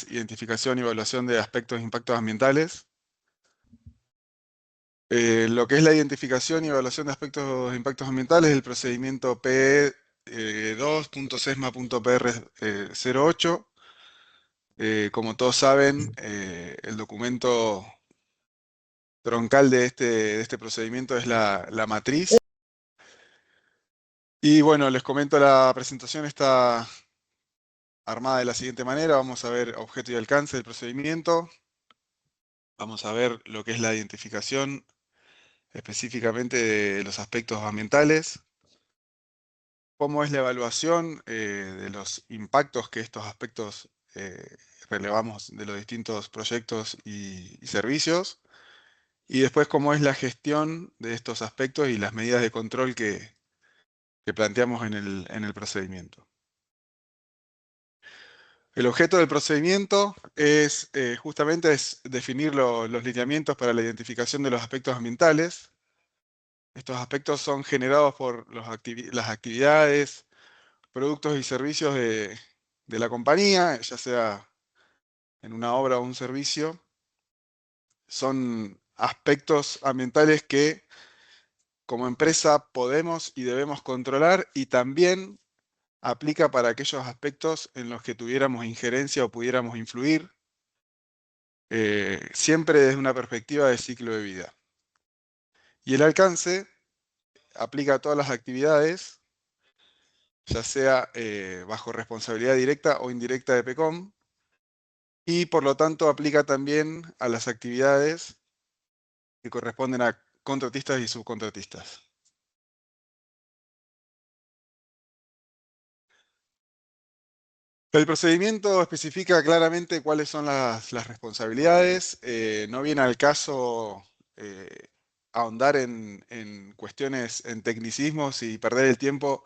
es identificación y evaluación de aspectos de impactos ambientales. Lo que es la identificación y evaluación de aspectos de impactos ambientales es el procedimiento PE 2.sesma.pr08. Como todos saben, el documento troncal de este procedimiento es la matriz. Y bueno, les comento, la presentación está armada de la siguiente manera. Vamos a ver objeto y alcance del procedimiento. Vamos a ver lo que es la identificación específicamente de los aspectos ambientales. Cómo es la evaluación de los impactos que estos aspectos relevamos de los distintos proyectos y servicios. Y después cómo es la gestión de estos aspectos y las medidas de control que planteamos en el procedimiento. El objeto del procedimiento es justamente definir los lineamientos para la identificación de los aspectos ambientales. Estos aspectos son generados por las actividades, productos y servicios de la compañía, ya sea en una obra o un servicio. Son aspectos ambientales que como empresa podemos y debemos controlar, y también aplica para aquellos aspectos en los que tuviéramos injerencia o pudiéramos influir, siempre desde una perspectiva de ciclo de vida. Y el alcance aplica a todas las actividades, ya sea bajo responsabilidad directa o indirecta de PECOM, y por lo tanto aplica también a las actividades que corresponden a contratistas y subcontratistas. El procedimiento especifica claramente cuáles son las responsabilidades. No viene al caso ahondar en cuestiones, en tecnicismos y perder el tiempo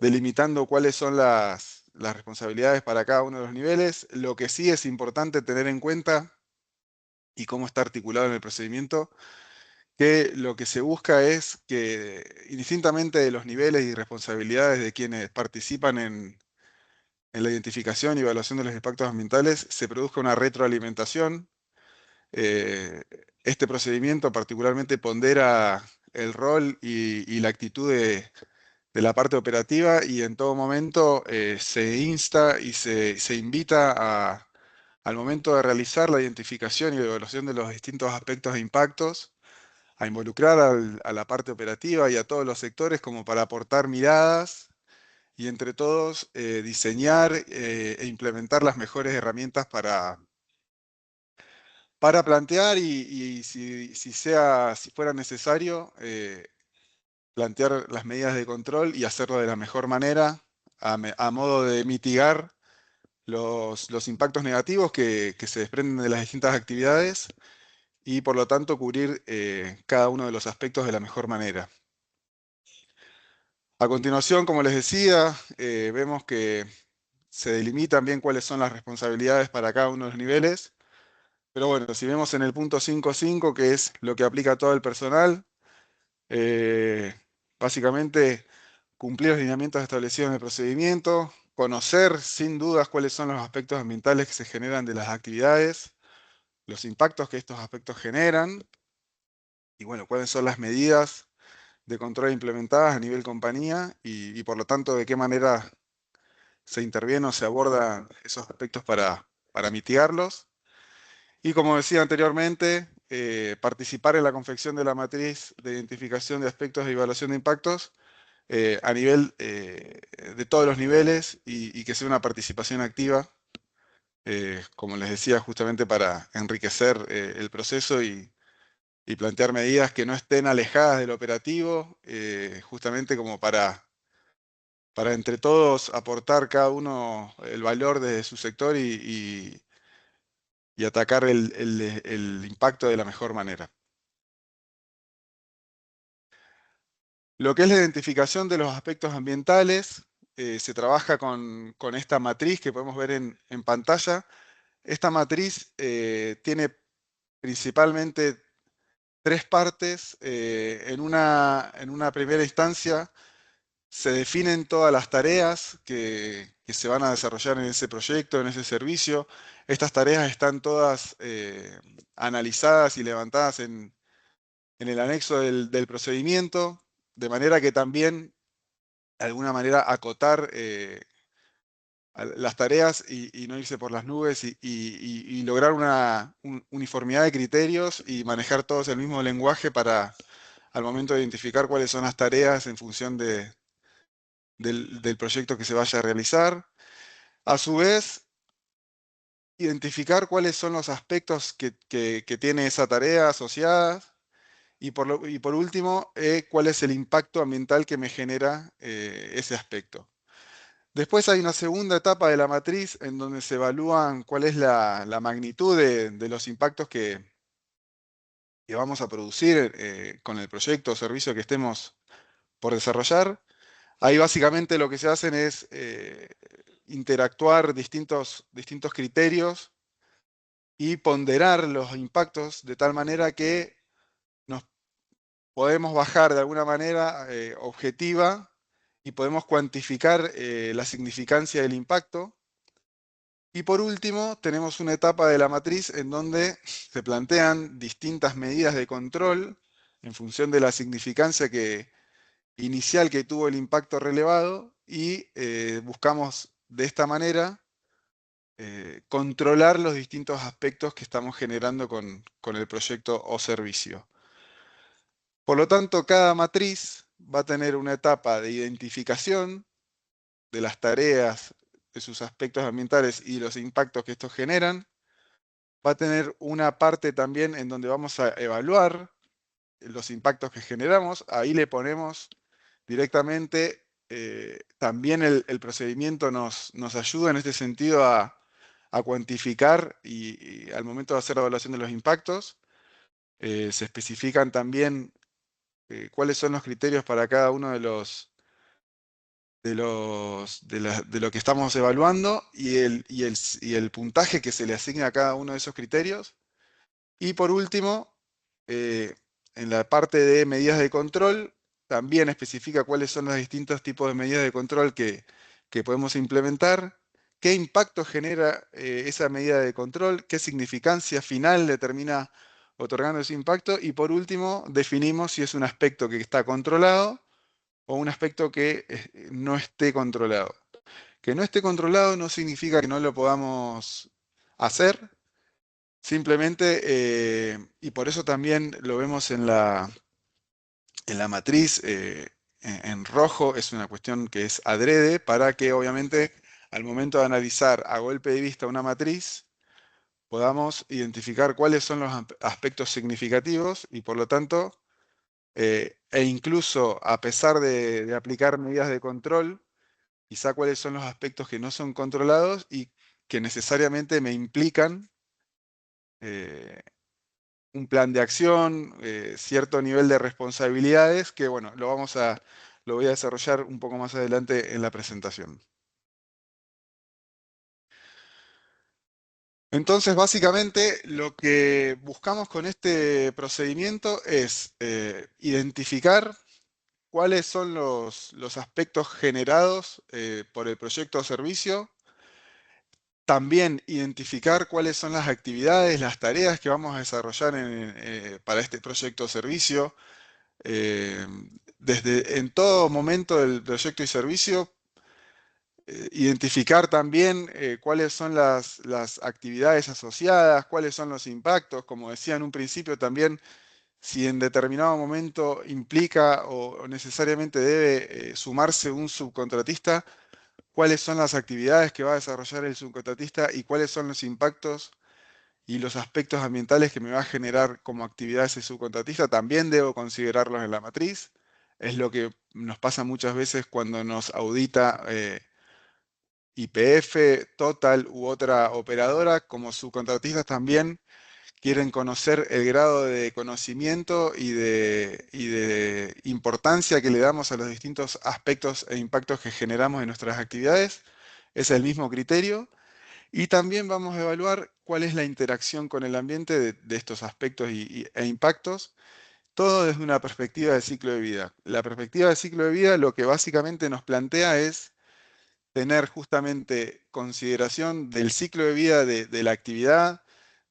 delimitando cuáles son las responsabilidades para cada uno de los niveles. Lo que sí es importante tener en cuenta, y cómo está articulado en el procedimiento, que lo que se busca es que, indistintamente de los niveles y responsabilidades de quienes participan en la identificación y evaluación de los impactos ambientales, se produzca una retroalimentación. Eh, este procedimiento particularmente pondera el rol y la actitud de la parte operativa, y en todo momento se insta y se invita al momento de realizar la identificación y la evaluación de los distintos aspectos de impactos, a involucrar a la parte operativa y a todos los sectores como para aportar miradas y entre todos diseñar e implementar las mejores herramientas para plantear y si fuera necesario, plantear las medidas de control y hacerlo de la mejor manera, a modo de mitigar los impactos negativos que se desprenden de las distintas actividades, y por lo tanto cubrir cada uno de los aspectos de la mejor manera. A continuación, como les decía, vemos que se delimitan bien cuáles son las responsabilidades para cada uno de los niveles. Pero bueno, si vemos en el punto 5.5, que es lo que aplica a todo el personal, eh, básicamente cumplir los lineamientos establecidos en el procedimiento, conocer sin dudas cuáles son los aspectos ambientales que se generan de las actividades, los impactos que estos aspectos generan, y bueno, cuáles son las medidas de control implementadas a nivel compañía, y por lo tanto de qué manera se interviene o se abordan esos aspectos para mitigarlos. Y como decía anteriormente, participar en la confección de la matriz de identificación de aspectos de evaluación de impactos a nivel de todos los niveles, y que sea una participación activa, como les decía, justamente para enriquecer el proceso y plantear medidas que no estén alejadas del operativo, justamente como para entre todos aportar cada uno el valor de su sector y atacar el impacto de la mejor manera. Lo que es la identificación de los aspectos ambientales, se trabaja con esta matriz que podemos ver en pantalla. Esta matriz tiene principalmente tres partes. En una primera instancia se definen todas las tareas que se van a desarrollar en ese proyecto, en ese servicio. Estas tareas están todas analizadas y levantadas en el anexo del procedimiento, de manera que también, de alguna manera, acotar las tareas y no irse por las nubes y lograr una uniformidad de criterios y manejar todos el mismo lenguaje para, al momento de identificar cuáles son las tareas en función del proyecto que se vaya a realizar. A su vez, identificar cuáles son los aspectos que tiene esa tarea asociada y por último, cuál es el impacto ambiental que me genera ese aspecto. Después hay una segunda etapa de la matriz en donde se evalúan cuál es la magnitud de los impactos que vamos a producir con el proyecto o servicio que estemos por desarrollar. Ahí básicamente lo que se hacen es interactuar distintos criterios y ponderar los impactos de tal manera que nos podemos bajar de alguna manera objetiva y podemos cuantificar la significancia del impacto. Y por último, tenemos una etapa de la matriz en donde se plantean distintas medidas de control en función de la significancia inicial que tuvo el impacto relevado y buscamos de esta manera controlar los distintos aspectos que estamos generando con el proyecto o servicio. Por lo tanto, cada matriz va a tener una etapa de identificación de las tareas, de sus aspectos ambientales y los impactos que estos generan. Va a tener una parte también en donde vamos a evaluar los impactos que generamos. Ahí le ponemos directamente, también el procedimiento nos ayuda en este sentido a cuantificar y al momento de hacer la evaluación de los impactos, se especifican también cuáles son los criterios para cada uno de lo que estamos evaluando y el puntaje que se le asigna a cada uno de esos criterios. Y por último, eh, en la parte de medidas de control, también especifica cuáles son los distintos tipos de medidas de control que podemos implementar, qué impacto genera esa medida de control, qué significancia final le termina otorgando ese impacto, y por último, definimos si es un aspecto que está controlado o un aspecto que no esté controlado. Que no esté controlado no significa que no lo podamos hacer, simplemente, y por eso también lo vemos en la matriz, en rojo, es una cuestión que es adrede para que obviamente al momento de analizar a golpe de vista una matriz, podamos identificar cuáles son los aspectos significativos y por lo tanto, e incluso a pesar de aplicar medidas de control, quizá cuáles son los aspectos que no son controlados y que necesariamente me implican eh, un plan de acción, cierto nivel de responsabilidades, que bueno, lo voy a desarrollar un poco más adelante en la presentación. Entonces, básicamente, lo que buscamos con este procedimiento es identificar cuáles son los aspectos generados por el proyecto o servicio, también identificar cuáles son las actividades, las tareas que vamos a desarrollar para este proyecto o servicio. eh, Desde en todo momento del proyecto y servicio, identificar también cuáles son las actividades asociadas, cuáles son los impactos, como decía en un principio también, si en determinado momento implica o necesariamente debe sumarse un subcontratista, cuáles son las actividades que va a desarrollar el subcontratista y cuáles son los impactos y los aspectos ambientales que me va a generar como actividad ese subcontratista, también debo considerarlos en la matriz. Es lo que nos pasa muchas veces cuando nos audita YPF, Total u otra operadora. Como subcontratistas también quieren conocer el grado de conocimiento y de importancia que le damos a los distintos aspectos e impactos que generamos en nuestras actividades. Es el mismo criterio. Y también vamos a evaluar cuál es la interacción con el ambiente de estos aspectos e impactos, todo desde una perspectiva de ciclo de vida. La perspectiva de ciclo de vida lo que básicamente nos plantea es tener justamente consideración del ciclo de vida de la actividad,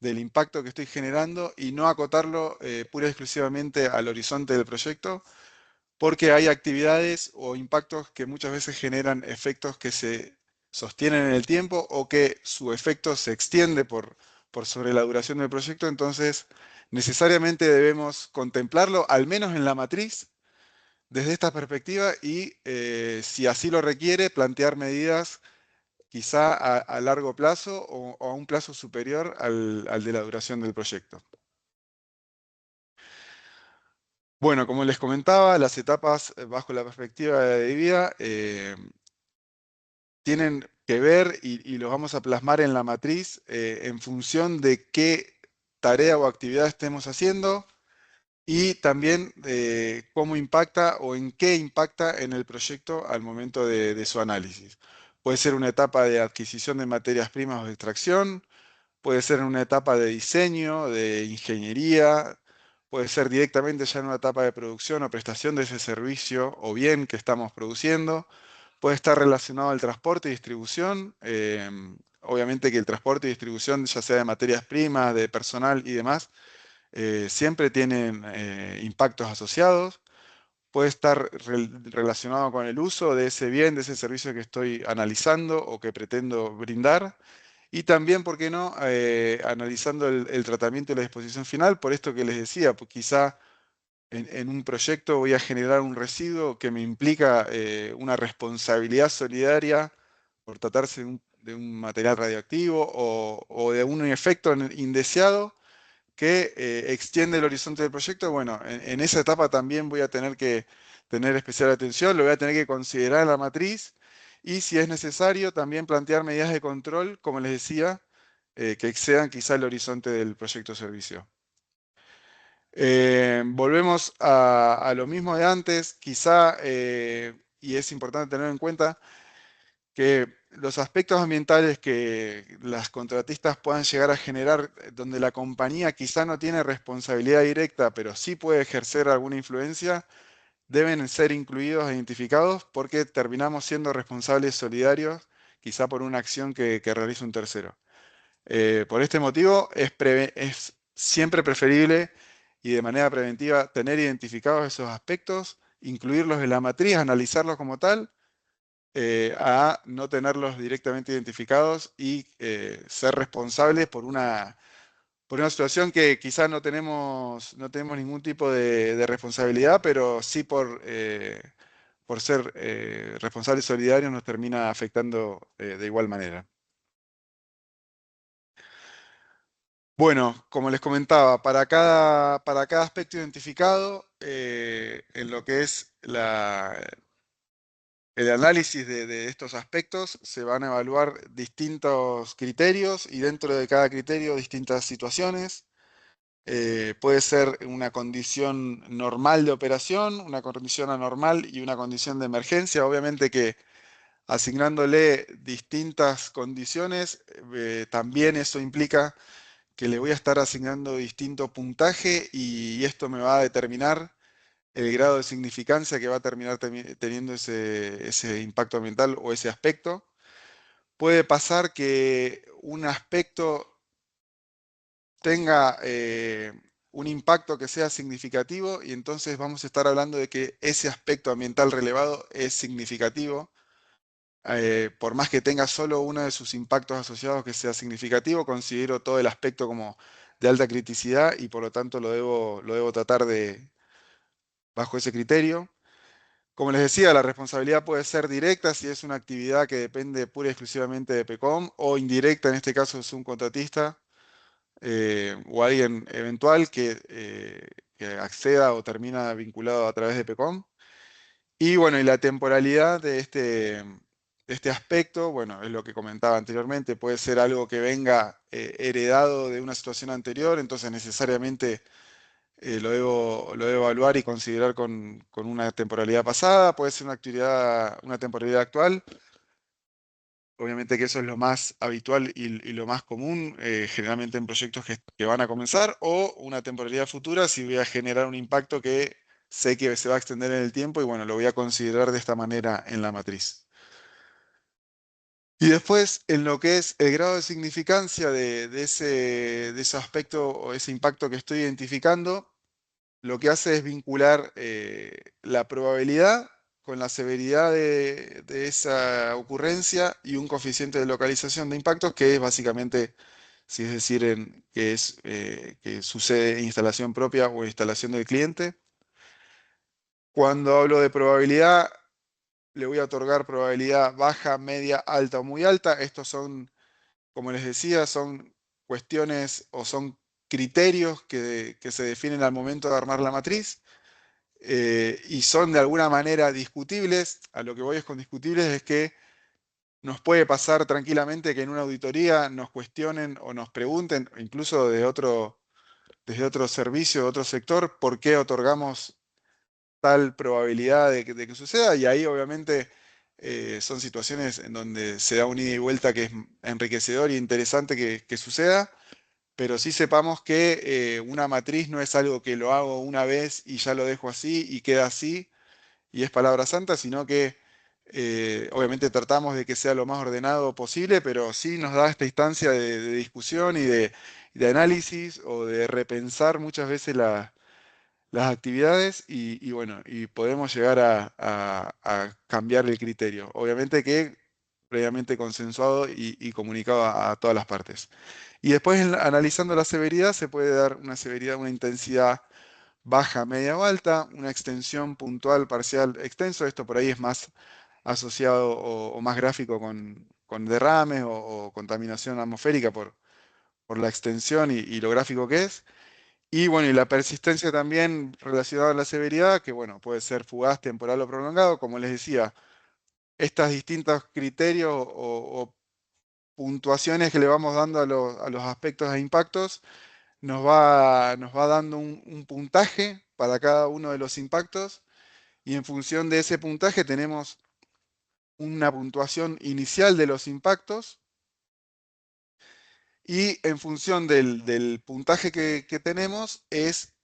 del impacto que estoy generando y no acotarlo pura y exclusivamente al horizonte del proyecto, porque hay actividades o impactos que muchas veces generan efectos que se sostienen en el tiempo o que su efecto se extiende por sobre la duración del proyecto. Entonces, necesariamente debemos contemplarlo, al menos en la matriz, desde esta perspectiva y, si así lo requiere, plantear medidas quizá a largo plazo o a un plazo superior al de la duración del proyecto. Bueno, como les comentaba, las etapas bajo la perspectiva de vida tienen que ver y los vamos a plasmar en la matriz en función de qué tarea o actividad estemos haciendo y también cómo impacta o en qué impacta en el proyecto al momento de su análisis. Puede ser una etapa de adquisición de materias primas o de extracción, puede ser en una etapa de diseño, de ingeniería, puede ser directamente ya en una etapa de producción o prestación de ese servicio o bien que estamos produciendo, puede estar relacionado al transporte y distribución. Obviamente que el transporte y distribución, ya sea de materias primas, de personal y demás, siempre tienen impactos asociados. Puede estar relacionado con el uso de ese bien, de ese servicio que estoy analizando o que pretendo brindar. Y también, ¿por qué no?, analizando el tratamiento y la disposición final, por esto que les decía, pues quizá en un proyecto voy a generar un residuo que me implica una responsabilidad solidaria por tratarse de un material radioactivo o de un efecto indeseado que extiende el horizonte del proyecto. Bueno, en esa etapa también voy a tener que tener especial atención, lo voy a tener que considerar en la matriz y si es necesario también plantear medidas de control, como les decía, que excedan quizá el horizonte del proyecto o servicio. Volvemos a lo mismo de antes, quizá, y es importante tener en cuenta, que los aspectos ambientales que las contratistas puedan llegar a generar, donde la compañía quizá no tiene responsabilidad directa, pero sí puede ejercer alguna influencia, deben ser incluidos e identificados porque terminamos siendo responsables solidarios, quizá por una acción que realiza un tercero. Por este motivo, es siempre preferible y de manera preventiva tener identificados esos aspectos, incluirlos en la matriz, analizarlos como tal, a no tenerlos directamente identificados y ser responsables por una situación que quizás no tenemos ningún tipo de responsabilidad, pero sí por ser responsables solidarios nos termina afectando de igual manera. Bueno, como les comentaba, para cada aspecto identificado, en lo que es el análisis de estos aspectos, se van a evaluar distintos criterios y dentro de cada criterio distintas situaciones. Puede ser una condición normal de operación, una condición anormal y una condición de emergencia. Obviamente que asignándole distintas condiciones, también eso implica que le voy a estar asignando distinto puntaje y esto me va a determinar el grado de significancia que va a terminar teniendo ese impacto ambiental o ese aspecto. Puede pasar que un aspecto tenga un impacto que sea significativo y entonces vamos a estar hablando de que ese aspecto ambiental relevado es significativo. Por más que tenga solo uno de sus impactos asociados que sea significativo, considero todo el aspecto como de alta criticidad y por lo tanto lo debo tratar bajo ese criterio. Como les decía, la responsabilidad puede ser directa si es una actividad que depende pura y exclusivamente de PECOM o indirecta, en este caso es un contratista o alguien eventual que acceda o termina vinculado a través de PECOM. Y bueno, y la temporalidad de este aspecto, bueno, es lo que comentaba anteriormente, puede ser algo que venga heredado de una situación anterior, entonces necesariamente lo debo evaluar y considerar con una temporalidad pasada, puede ser una temporalidad actual. Obviamente que eso es lo más habitual y lo más común, generalmente en proyectos que van a comenzar, o una temporalidad futura si voy a generar un impacto que sé que se va a extender en el tiempo y bueno, lo voy a considerar de esta manera en la matriz. Y después, en lo que es el grado de significancia de ese aspecto o ese impacto que estoy identificando, lo que hace es vincular la probabilidad con la severidad de esa ocurrencia y un coeficiente de localización de impactos, que es básicamente, si es decir, que sucede en instalación propia o instalación del cliente. Cuando hablo de probabilidad, le voy a otorgar probabilidad baja, media, alta o muy alta. Estos son, como les decía, son cuestiones o son criterios que se definen al momento de armar la matriz, y son de alguna manera discutibles. A lo que voy es con discutibles es que nos puede pasar tranquilamente que en una auditoría nos cuestionen o nos pregunten, incluso desde otro servicio, otro sector, por qué otorgamos tal probabilidad de que suceda, y ahí obviamente son situaciones en donde se da un ida y vuelta que es enriquecedor e interesante que suceda, pero sí sepamos que una matriz no es algo que lo hago una vez y ya lo dejo así y queda así y es palabra santa, sino que obviamente tratamos de que sea lo más ordenado posible, pero sí nos da esta instancia de discusión y de análisis o de repensar muchas veces las actividades y bueno, y podemos llegar a cambiar el criterio. Obviamente que previamente consensuado y comunicado a todas las partes. Y después, analizando la severidad, se puede dar una severidad, una intensidad baja, media o alta, una extensión puntual, parcial, extenso. Esto por ahí es más asociado o más gráfico con derrames o contaminación atmosférica por la extensión y lo gráfico que es. Y bueno, y la persistencia también relacionada a la severidad, que bueno, puede ser fugaz, temporal o prolongado. Como les decía, estos distintos criterios o puntuaciones que le vamos dando a los aspectos e impactos nos va dando un puntaje para cada uno de los impactos, y en función de ese puntaje tenemos una puntuación inicial de los impactos, y en función del puntaje que tenemos es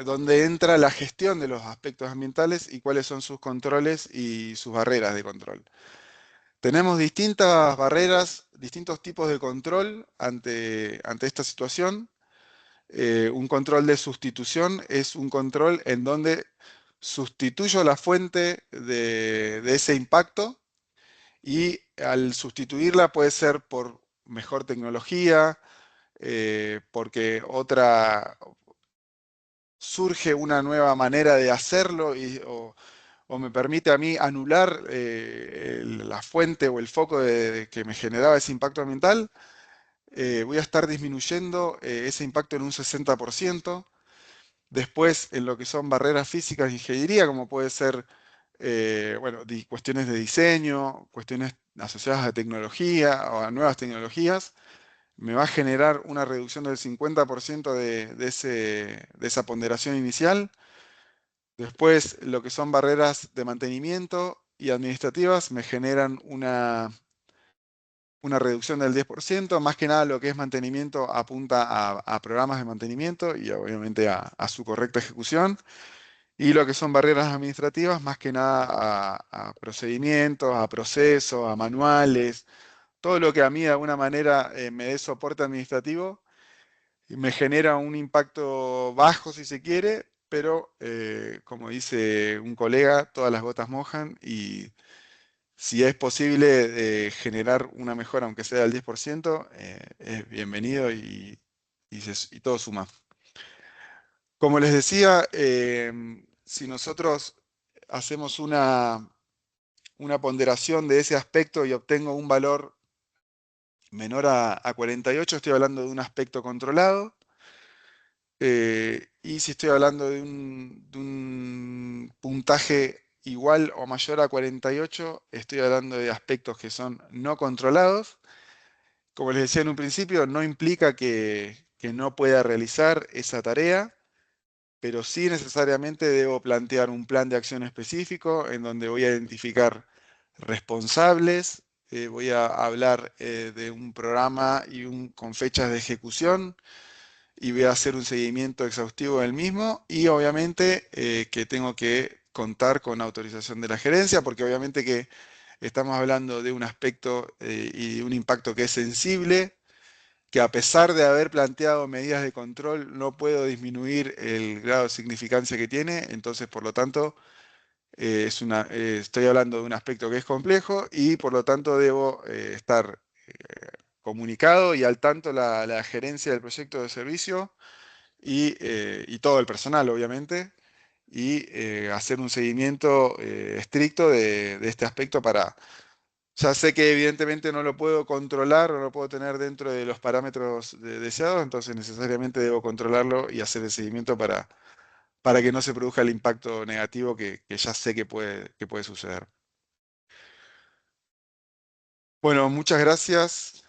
donde entra la gestión de los aspectos ambientales y cuáles son sus controles y sus barreras de control. Tenemos distintas barreras, distintos tipos de control ante esta situación. Un control de sustitución es un control en donde sustituyo la fuente de ese impacto, y al sustituirla puede ser por mejor tecnología, porque surge una nueva manera de hacerlo o me permite a mí anular la fuente o el foco que me generaba ese impacto ambiental. Voy a estar disminuyendo ese impacto en un 60%. Después, en lo que son barreras físicas de ingeniería, como puede ser bueno, cuestiones de diseño, cuestiones asociadas a tecnología o a nuevas tecnologías, me va a generar una reducción del 50% de esa ponderación inicial. Después, lo que son barreras de mantenimiento y administrativas me generan una reducción del 10%. Más que nada, lo que es mantenimiento apunta a programas de mantenimiento y obviamente a su correcta ejecución. Y lo que son barreras administrativas, más que nada a procedimientos, a procesos, a manuales, todo lo que a mí de alguna manera me dé soporte administrativo y me genera un impacto bajo si se quiere, pero como dice un colega, todas las gotas mojan, y si es posible generar una mejora, aunque sea del 10%, es bienvenido y todo suma. Como les decía, si nosotros hacemos una ponderación de ese aspecto y obtengo un valor menor a 48, estoy hablando de un aspecto controlado. Y si estoy hablando de un puntaje igual o mayor a 48, estoy hablando de aspectos que son no controlados. Como les decía en un principio, no implica que no pueda realizar esa tarea, pero sí necesariamente debo plantear un plan de acción específico en donde voy a identificar responsables, voy a hablar de un programa con fechas de ejecución, y voy a hacer un seguimiento exhaustivo del mismo, y obviamente que tengo que contar con autorización de la gerencia, porque obviamente que estamos hablando de un aspecto y un impacto que es sensible, que a pesar de haber planteado medidas de control, no puedo disminuir el grado de significancia que tiene, entonces por lo tanto estoy hablando de un aspecto que es complejo y por lo tanto debo estar comunicado y al tanto la gerencia del proyecto de servicio y todo el personal, obviamente, y hacer un seguimiento estricto de este aspecto para... Ya sé que evidentemente no lo puedo controlar, no lo puedo tener dentro de los parámetros deseados, entonces necesariamente debo controlarlo y hacer el seguimiento para que no se produzca el impacto negativo que ya sé que puede suceder. Bueno, muchas gracias.